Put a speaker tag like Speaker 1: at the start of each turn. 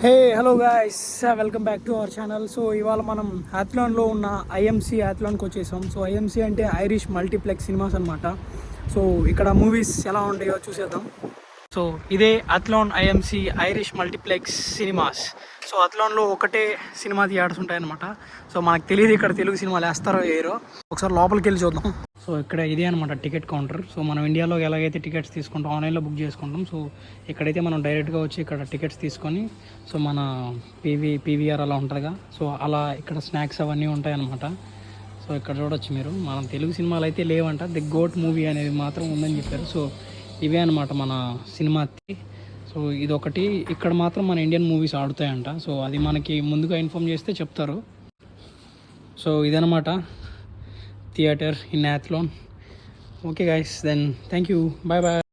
Speaker 1: Hey hello guys, welcome back to our channel. So ఇవాళ మనం హ్యాథ్లాన్లో ఉన్న ఐఎంసీ హ్యాథ్లాన్కి వచ్చేసాం. సో ఐఎంసీ అంటే ఐరిష్ మల్టీప్లెక్స్ సినిమాస్ అనమాట. సో ఇక్కడ మూవీస్ ఎలా ఉంటాయో చూసేద్దాం. సో ఇదే అథ్లాన్ IMC Irish multiplex cinemas. So అథ్లాన్లో ఒకటే సినిమా థియేటర్స్ ఉంటాయన్నమాట. సో మనకు తెలియదు ఇక్కడ తెలుగు సినిమాలు వేస్తారో వేయరో. ఒకసారి లోపలికి వెళ్ళి చూద్దాం. సో ఇక్కడ ఇదే అనమాట టికెట్ కౌంటర్. సో మనం ఇండియాలో ఎలాగైతే టికెట్స్ తీసుకుంటాం, ఆన్లైన్లో బుక్ చేసుకుంటాం. సో ఇక్కడైతే మనం డైరెక్ట్గా వచ్చి ఇక్కడ టికెట్స్ తీసుకొని, సో మన పీవీఆర్ అలా ఉంటుందిగా, సో అలా ఇక్కడ స్నాక్స్ అవన్నీ ఉంటాయన్నమాట. సో ఇక్కడ చూడొచ్చు మీరు. మనం తెలుగు సినిమాలు అయితే లేవంట, ది గోట్ మూవీ అనేది మాత్రం ఉందని చెప్పారు. సో ఇవే అనమాట మన సినిమా. సో ఇదొకటి, ఇక్కడ మాత్రం మన ఇండియన్ మూవీస్ ఆడుతాయంట. సో అది మనకి ముందుగా ఇన్ఫామ్ చేస్తే చెప్తారు. సో ఇదనమాట థియేటర్ ఇన్ హ్యాథ్లాన్. Okay guys, then thank you, bye bye.